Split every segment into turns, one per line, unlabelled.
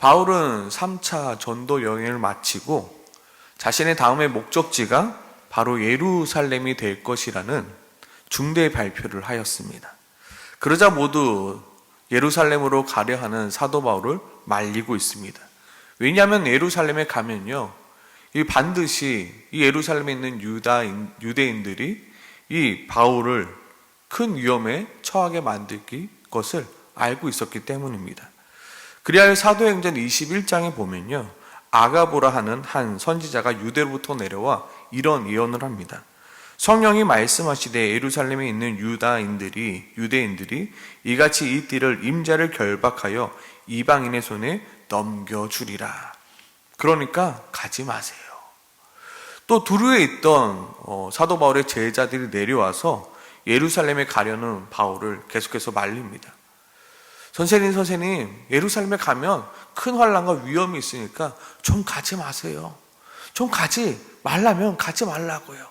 바울은 3차 전도 여행을 마치고 자신의 다음의 목적지가 바로 예루살렘이 될 것이라는 중대 발표를 하였습니다. 그러자 모두 예루살렘으로 가려 하는 사도 바울을 말리고 있습니다. 왜냐하면 예루살렘에 가면요, 반드시 이 예루살렘에 있는 유대인들이 이 바울을 큰 위험에 처하게 만들 것을 알고 있었기 때문입니다. 그리하여 사도행전 21장에 보면요, 아가보라 하는 한 선지자가 유대로부터 내려와 이런 예언을 합니다. 성령이 말씀하시되 예루살렘에 있는 유대인들이 이같이 이 띠를 임자를 결박하여 이방인의 손에 넘겨주리라. 그러니까 가지 마세요. 또 두루에 있던 사도 바울의 제자들이 내려와서 예루살렘에 가려는 바울을 계속해서 말립니다. 선생님, 예루살렘에 가면 큰 환난과 위험이 있으니까 좀 가지 마세요. 좀 가지 말라면 가지 말라고요.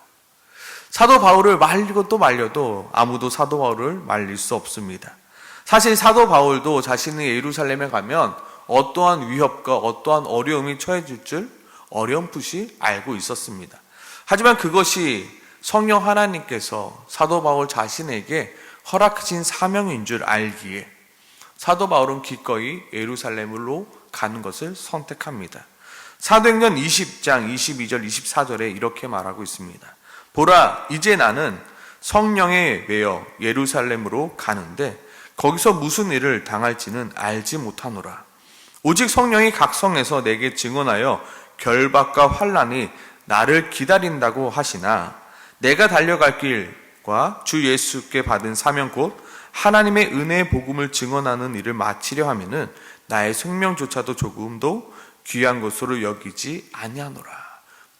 사도 바울을 말리고 또 말려도 아무도 사도 바울을 말릴 수 없습니다. 사실 사도 바울도 자신이 예루살렘에 가면 어떠한 위협과 어떠한 어려움이 처해질 줄 어렴풋이 알고 있었습니다. 하지만 그것이 성령 하나님께서 사도 바울 자신에게 허락하신 사명인 줄 알기에 사도 바울은 기꺼이 예루살렘으로 가는 것을 선택합니다. 사도행전 20장 22절 24절에 이렇게 말하고 있습니다. 보라, 이제 나는 성령에 매여 예루살렘으로 가는데 거기서 무슨 일을 당할지는 알지 못하노라. 오직 성령이 각 성에서 내게 증언하여 결박과 환난이 나를 기다린다고 하시나 내가 달려갈 길과 주 예수께 받은 사명 곧 하나님의 은혜의 복음을 증언하는 일을 마치려 하면은 나의 생명조차도 조금도 귀한 것으로 여기지 아니하노라.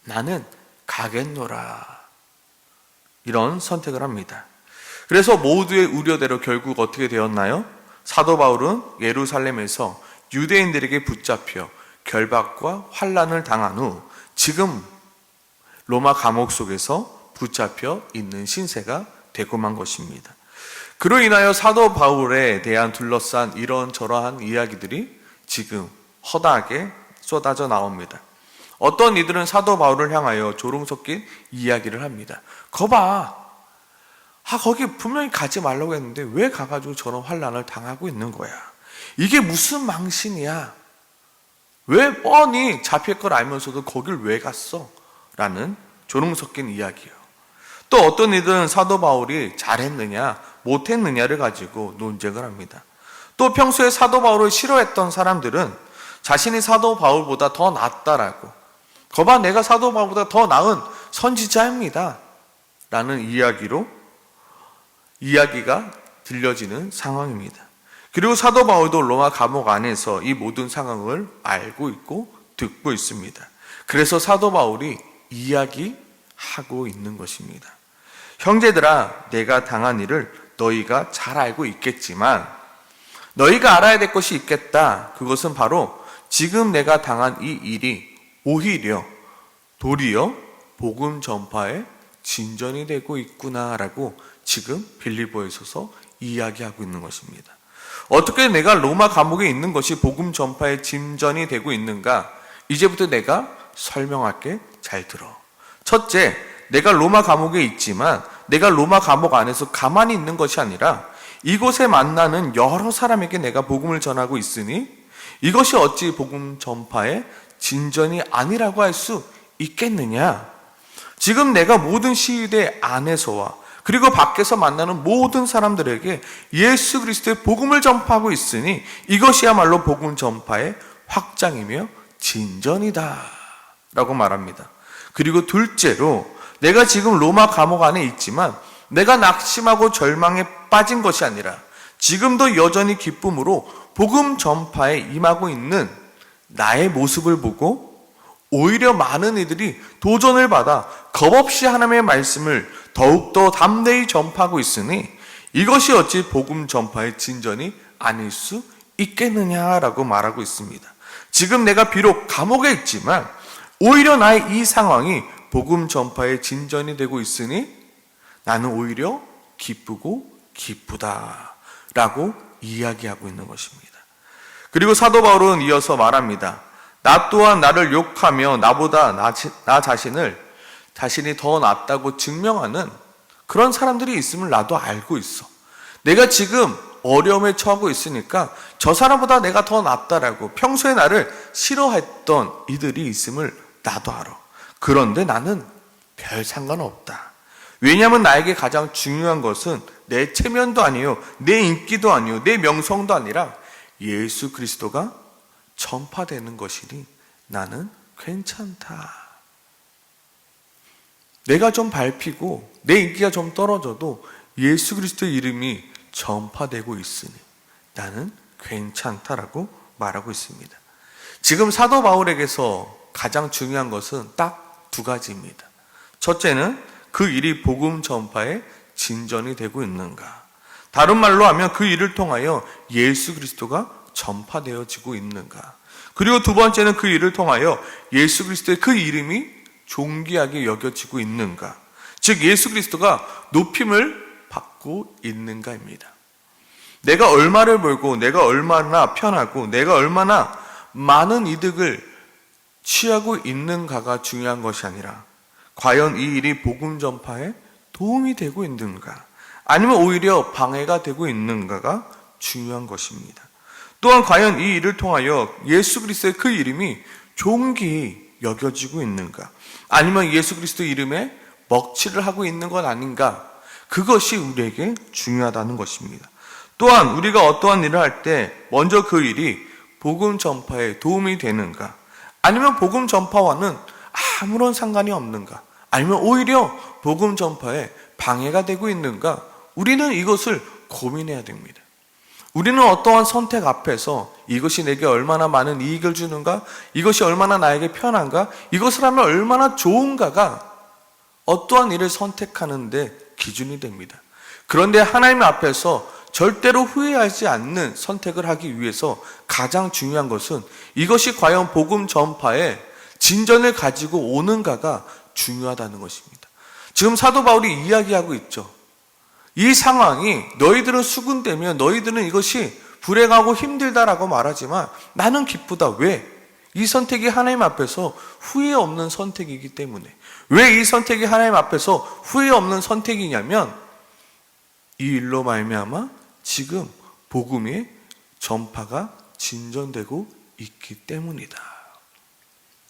나는 가겠노라. 이런 선택을 합니다. 그래서 모두의 우려대로 결국 어떻게 되었나요? 사도 바울은 예루살렘에서 유대인들에게 붙잡혀 결박과 환난을 당한 후 지금 로마 감옥 속에서 붙잡혀 있는 신세가 되고 만 것입니다. 그로 인하여 사도 바울에 대한 둘러싼 이런저러한 이야기들이 지금 허다하게 쏟아져 나옵니다. 어떤 이들은 사도 바울을 향하여 조롱 섞인 이야기를 합니다. 거봐, 거기 분명히 가지 말라고 했는데 왜 가가지고 저런 환난을 당하고 있는 거야? 이게 무슨 망신이야? 왜 뻔히 잡힐 걸 알면서도 거길 왜 갔어? 라는 조롱 섞인 이야기예요. 또 어떤 이들은 사도 바울이 잘했느냐 못했느냐를 가지고 논쟁을 합니다. 또 평소에 사도 바울을 싫어했던 사람들은 자신이 사도 바울보다 더 낫다라고, 거봐 내가 사도 바울보다 더 나은 선지자입니다 라는 이야기가 들려지는 상황입니다. 그리고 사도 바울도 로마 감옥 안에서 이 모든 상황을 알고 있고 듣고 있습니다. 그래서 사도 바울이 이야기하고 있는 것입니다. 형제들아, 내가 당한 일을 너희가 잘 알고 있겠지만 너희가 알아야 될 것이 있겠다. 그것은 바로 지금 내가 당한 이 일이 도리어 복음 전파의 진전이 되고 있구나라고 지금 빌립보에 있어서 이야기하고 있는 것입니다. 어떻게 내가 로마 감옥에 있는 것이 복음 전파의 진전이 되고 있는가? 이제부터 내가 설명할게. 잘 들어. 첫째, 내가 로마 감옥에 있지만 내가 로마 감옥 안에서 가만히 있는 것이 아니라 이곳에 만나는 여러 사람에게 내가 복음을 전하고 있으니 이것이 어찌 복음 전파의 진전이 아니라고 할 수 있겠느냐? 지금 내가 모든 시위대 안에서와 그리고 밖에서 만나는 모든 사람들에게 예수 그리스도의 복음을 전파하고 있으니 이것이야말로 복음 전파의 확장이며 진전이다 라고 말합니다. 그리고 둘째로, 내가 지금 로마 감옥 안에 있지만 내가 낙심하고 절망에 빠진 것이 아니라 지금도 여전히 기쁨으로 복음 전파에 임하고 있는 나의 모습을 보고 오히려 많은 이들이 도전을 받아 겁없이 하나님의 말씀을 더욱더 담대히 전파하고 있으니 이것이 어찌 복음 전파의 진전이 아닐 수 있겠느냐라고 말하고 있습니다. 지금 내가 비록 감옥에 있지만 오히려 나의 이 상황이 복음 전파의 진전이 되고 있으니 나는 오히려 기쁘고 기쁘다라고 이야기하고 있는 것입니다. 그리고 사도 바울은 이어서 말합니다. 나 또한 나를 욕하며 나보다 나 자신이 더 낫다고 증명하는 그런 사람들이 있음을 나도 알고 있어. 내가 지금 어려움에 처하고 있으니까 저 사람보다 내가 더 낫다라고 평소에 나를 싫어했던 이들이 있음을 나도 알아. 그런데 나는 별 상관없다. 왜냐하면 나에게 가장 중요한 것은 내 체면도 아니요, 내 인기도 아니요, 내 명성도 아니라 예수 그리스도가 전파되는 것이니 나는 괜찮다. 내가 좀 밟히고 내 인기가 좀 떨어져도 예수 그리스도의 이름이 전파되고 있으니 나는 괜찮다라고 말하고 있습니다. 지금 사도 바울에게서 가장 중요한 것은 딱 두 가지입니다. 첫째는 그 일이 복음 전파에 진전이 되고 있는가. 다른 말로 하면 그 일을 통하여 예수 그리스도가 전파되어지고 있는가. 그리고 두 번째는 그 일을 통하여 예수 그리스도의 그 이름이 존귀하게 여겨지고 있는가. 즉 예수 그리스도가 높임을 받고 있는가입니다. 내가 얼마를 벌고 내가 얼마나 편하고 내가 얼마나 많은 이득을 취하고 있는가가 중요한 것이 아니라 과연 이 일이 복음 전파에 도움이 되고 있는가 아니면 오히려 방해가 되고 있는가가 중요한 것입니다. 또한 과연 이 일을 통하여 예수 그리스도의 그 이름이 존귀히 여겨지고 있는가 아니면 예수 그리스도 이름에 먹칠을 하고 있는 것 아닌가, 그것이 우리에게 중요하다는 것입니다. 또한 우리가 어떠한 일을 할 때 먼저 그 일이 복음 전파에 도움이 되는가 아니면 복음 전파와는 아무런 상관이 없는가 아니면 오히려 복음 전파에 방해가 되고 있는가, 우리는 이것을 고민해야 됩니다. 우리는 어떠한 선택 앞에서 이것이 내게 얼마나 많은 이익을 주는가, 이것이 얼마나 나에게 편한가, 이것을 하면 얼마나 좋은가가 어떠한 일을 선택하는데 기준이 됩니다. 그런데 하나님 앞에서 절대로 후회하지 않는 선택을 하기 위해서 가장 중요한 것은 이것이 과연 복음 전파에 진전을 가지고 오는가가 중요하다는 것입니다. 지금 사도 바울이 이야기하고 있죠. 이 상황이 너희들은 수군되면 너희들은 이것이 불행하고 힘들다라고 말하지만 나는 기쁘다. 왜? 이 선택이 하나님 앞에서 후회 없는 선택이기 때문에. 왜 이 선택이 하나님 앞에서 후회 없는 선택이냐면 이 일로 말미암아 지금 복음의 전파가 진전되고 있기 때문이다.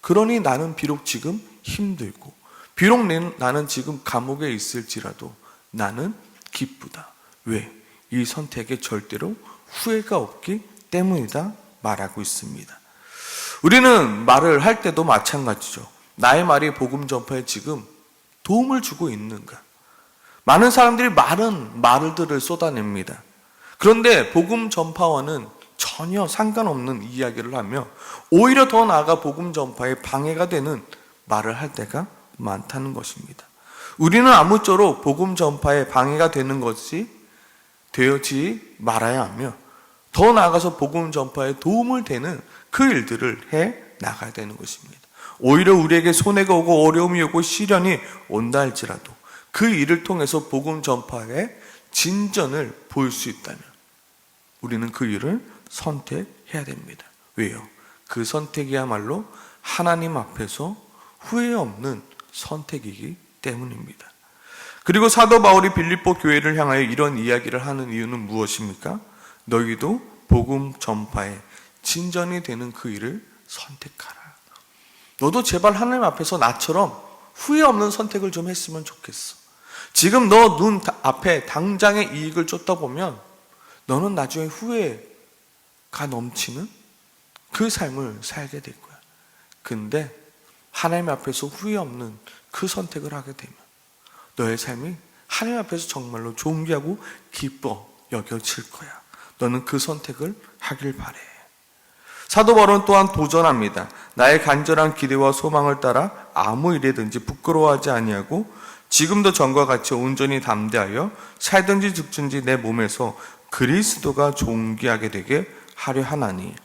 그러니 나는 비록 지금 힘들고 비록 나는 지금 감옥에 있을지라도 나는 기쁘다. 왜? 이 선택에 절대로 후회가 없기 때문이다 말하고 있습니다. 우리는 말을 할 때도 마찬가지죠. 나의 말이 복음 전파에 지금 도움을 주고 있는가? 많은 사람들이 많은 말들을 쏟아냅니다. 그런데 복음 전파와는 전혀 상관없는 이야기를 하며 오히려 더 나아가 복음 전파에 방해가 되는 말을 할 때가 많다는 것입니다. 우리는 아무쪼록 복음 전파에 방해가 되는 것이 되어지 말아야 하며 더 나아가서 복음 전파에 도움을 되는 그 일들을 해 나가야 되는 것입니다. 오히려 우리에게 손해가 오고 어려움이 오고 시련이 온다 할지라도 그 일을 통해서 복음 전파에 진전을 볼 수 있다면 우리는 그 일을 선택해야 됩니다. 왜요? 그 선택이야말로 하나님 앞에서 후회 없는 선택이기 때문입니다. 그리고 사도 바울이 빌립보 교회를 향하여 이런 이야기를 하는 이유는 무엇입니까? 너희도 복음 전파에 진전이 되는 그 일을 선택하라. 너도 제발 하나님 앞에서 나처럼 후회 없는 선택을 좀 했으면 좋겠어. 지금 너 눈 앞에 당장의 이익을 쫓다 보면 너는 나중에 후회가 넘치는 그 삶을 살게 될 거야. 근데 하나님 앞에서 후회 없는 그 선택을 하게 되면 너의 삶이 하나님 앞에서 정말로 존귀하고 기뻐 여겨질 거야. 너는 그 선택을 하길 바래. 사도 바울은 또한 도전합니다. 나의 간절한 기대와 소망을 따라 아무 일에든지 부끄러워하지 아니하고 지금도 전과 같이 온전히 담대하여 살든지 죽든지 내 몸에서 그리스도가 존귀하게 되게 하려 하나니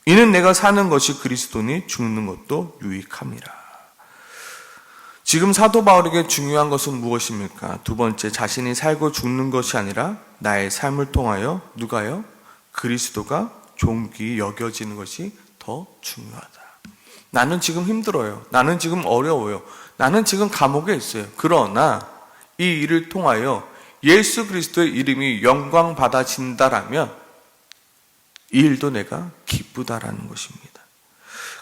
이는 내가 사는 것이 그리스도니 죽는 것도 유익함이라. 지금 사도 바울에게 중요한 것은 무엇입니까? 두 번째, 자신이 살고 죽는 것이 아니라 나의 삶을 통하여 누가요? 그리스도가 존귀히 여겨지는 것이 더 중요하다. 나는 지금 힘들어요. 나는 지금 어려워요. 나는 지금 감옥에 있어요. 그러나 이 일을 통하여 예수 그리스도의 이름이 영광 받아진다라면 이 일도 내가 기쁘다라는 것입니다.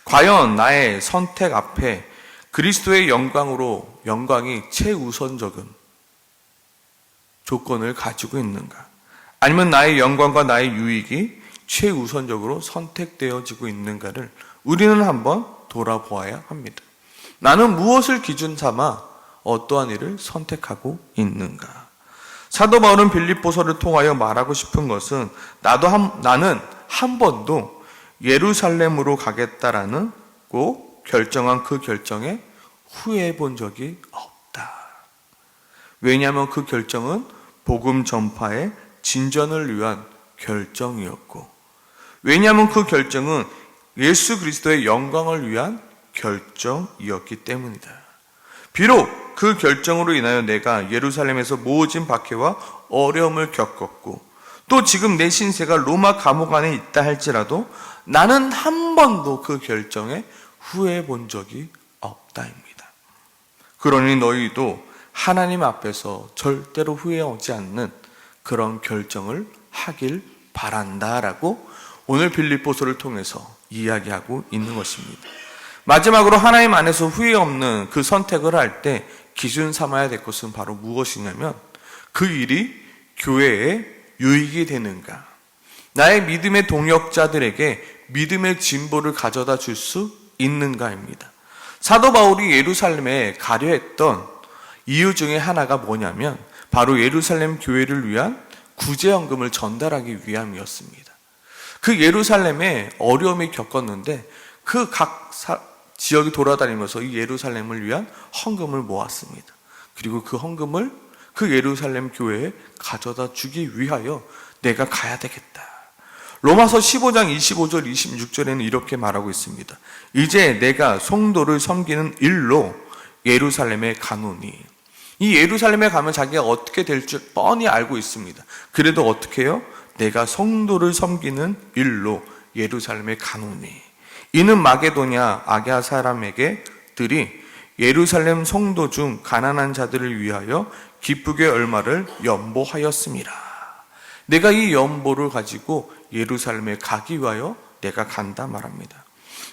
과연 나의 선택 앞에 그리스도의 영광이 최우선적인 조건을 가지고 있는가? 아니면 나의 영광과 나의 유익이 최우선적으로 선택되어지고 있는가를 우리는 한번 돌아보아야 합니다. 나는 무엇을 기준 삼아 어떠한 일을 선택하고 있는가? 사도 바울은 빌립보서를 통하여 말하고 싶은 것은 나는 한 번도 예루살렘으로 가겠다라는 꼭 결정한 그 결정에 후회해 본 적이 없다. 왜냐하면 그 결정은 복음 전파의 진전을 위한 결정이었고, 왜냐하면 그 결정은 예수 그리스도의 영광을 위한 결정이었기 때문이다. 비록 그 결정으로 인하여 내가 예루살렘에서 모진 박해와 어려움을 겪었고, 또 지금 내 신세가 로마 감옥 안에 있다 할지라도 나는 한 번도 그 결정에 후회해 본 적이 없다입니다. 그러니 너희도 하나님 앞에서 절대로 후회하지 않는 그런 결정을 하길 바란다라고 오늘 빌립보서를 통해서 이야기하고 있는 것입니다. 마지막으로 하나님 안에서 후회 없는 그 선택을 할 때 기준 삼아야 될 것은 바로 무엇이냐면 그 일이 교회에 유익이 되는가, 나의 믿음의 동역자들에게 믿음의 진보를 가져다 줄 수 있는가입니다. 사도 바울이 예루살렘에 가려 했던 이유 중에 하나가 뭐냐면 바로 예루살렘 교회를 위한 구제헌금을 전달하기 위함이었습니다. 그 예루살렘에 어려움이 겪었는데 그 각 지역이 돌아다니면서 이 예루살렘을 위한 헌금을 모았습니다. 그리고 그 헌금을 그 예루살렘 교회에 가져다 주기 위하여 내가 가야 되겠다. 로마서 15장 25절 26절에는 이렇게 말하고 있습니다. 이제 내가 성도를 섬기는 일로 예루살렘에 가노니. 이 예루살렘에 가면 자기가 어떻게 될 줄 뻔히 알고 있습니다. 그래도 어떻게 해요? 내가 성도를 섬기는 일로 예루살렘에 가노니. 이는 마게도냐 아게아 사람에게들이 예루살렘 성도 중 가난한 자들을 위하여 기쁘게 얼마를 연보하였음이라. 내가 이 연보를 가지고 예루살렘에 가기 위하여 내가 간다 말합니다.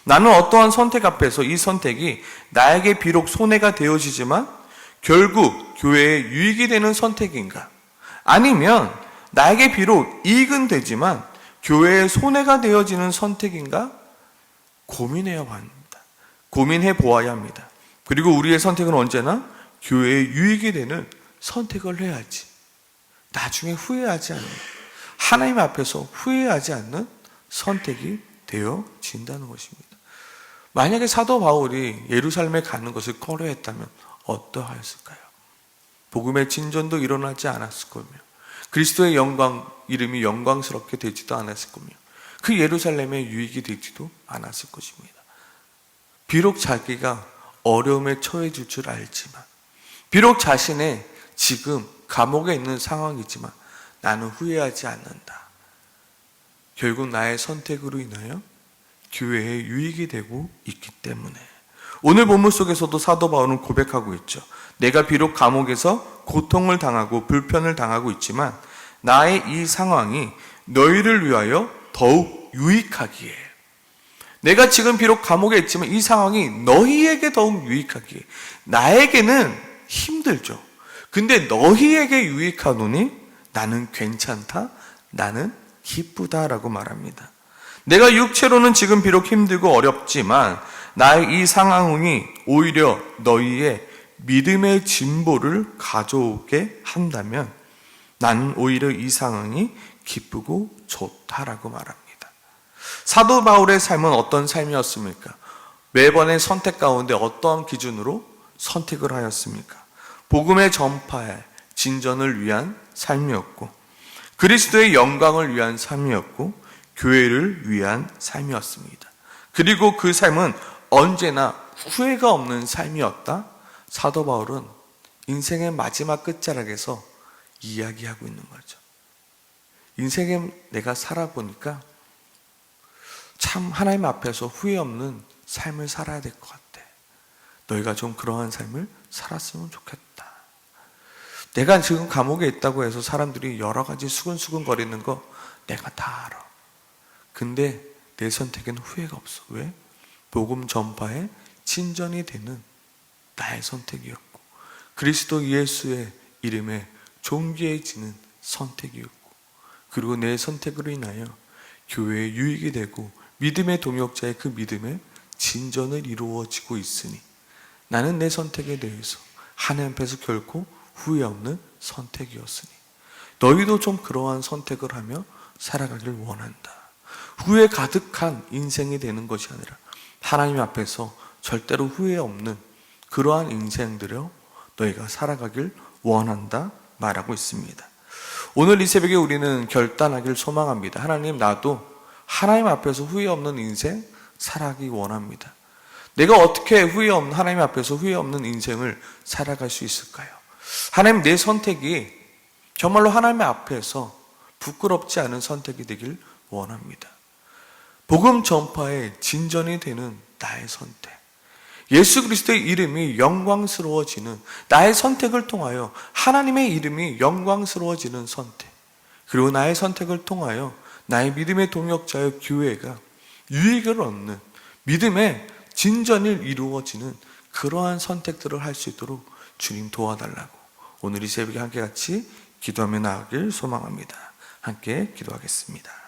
나는 어떠한 선택 앞에서 이 선택이 나에게 비록 손해가 되어지지만 결국 교회에 유익이 되는 선택인가? 아니면 나에게 비록 이익은 되지만 교회에 손해가 되어지는 선택인가? 고민해 보아야 합니다. 그리고 우리의 선택은 언제나 교회에 유익이 되는 선택을 해야지. 나중에 후회하지 않는, 하나님 앞에서 후회하지 않는 선택이 되어진다는 것입니다. 만약에 사도 바울이 예루살렘에 가는 것을 꺼려했다면 어떠하였을까요? 복음의 진전도 일어나지 않았을 거며 그리스도의 이름이 영광스럽게 되지도 않았을 거며 그 예루살렘에 유익이 되지도 않았을 것입니다. 비록 자기가 어려움에 처해질 줄 알지만, 비록 자신의 지금 감옥에 있는 상황이지만 나는 후회하지 않는다. 결국 나의 선택으로 인하여 교회에 유익이 되고 있기 때문에 오늘 본문 속에서도 사도 바울은 고백하고 있죠. 내가 비록 감옥에서 고통을 당하고 불편을 당하고 있지만 나의 이 상황이 너희를 위하여 더욱 유익하기에, 내가 지금 비록 감옥에 있지만 이 상황이 너희에게 더욱 유익하기에, 나에게는 힘들죠. 근데 너희에게 유익하노니 나는 괜찮다, 나는 기쁘다라고 말합니다. 내가 육체로는 지금 비록 힘들고 어렵지만 나의 이 상황이 오히려 너희의 믿음의 진보를 가져오게 한다면 나는 오히려 이 상황이 기쁘고 좋다라고 말합니다. 사도 바울의 삶은 어떤 삶이었습니까? 매번의 선택 가운데 어떤 기준으로 선택을 하였습니까? 복음의 전파에 진전을 위한 삶이었고 그리스도의 영광을 위한 삶이었고 교회를 위한 삶이었습니다. 그리고 그 삶은 언제나 후회가 없는 삶이었다. 사도 바울은 인생의 마지막 끝자락에서 이야기하고 있는 거죠. 인생에 내가 살아보니까 참 하나님 앞에서 후회 없는 삶을 살아야 될 것 같아. 너희가 좀 그러한 삶을 살았으면 좋겠다. 내가 지금 감옥에 있다고 해서 사람들이 여러 가지 수근수근 거리는 거 내가 다 알아. 근데 내 선택에는 후회가 없어. 왜? 복음 전파에 진전이 되는 나의 선택이었고, 그리스도 예수의 이름에 존귀해지는 선택이었고, 그리고 내 선택으로 인하여 교회에 유익이 되고 믿음의 동역자의 그 믿음에 진전을 이루어지고 있으니 나는 내 선택에 대해서 하나님 앞에서 결코 후회 없는 선택이었으니 너희도 좀 그러한 선택을 하며 살아가길 원한다. 후회 가득한 인생이 되는 것이 아니라 하나님 앞에서 절대로 후회 없는 그러한 인생들을 너희가 살아가길 원한다 말하고 있습니다. 오늘 이 새벽에 우리는 결단하길 소망합니다. 하나님, 나도 하나님 앞에서 후회 없는 인생 살아가기 원합니다. 내가 어떻게 하나님 앞에서 후회 없는 인생을 살아갈 수 있을까요? 하나님, 내 선택이 정말로 하나님 앞에서 부끄럽지 않은 선택이 되길 원합니다. 복음 전파에 진전이 되는 나의 선택, 예수 그리스도의 이름이 영광스러워지는 나의 선택을 통하여 하나님의 이름이 영광스러워지는 선택, 그리고 나의 선택을 통하여 나의 믿음의 동역자의 교회가 유익을 얻는 믿음의 진전을 이루어지는 그러한 선택들을 할 수 있도록 주님 도와달라고 오늘 이 새벽에 함께 같이 기도하며 나아가길 소망합니다. 함께 기도하겠습니다.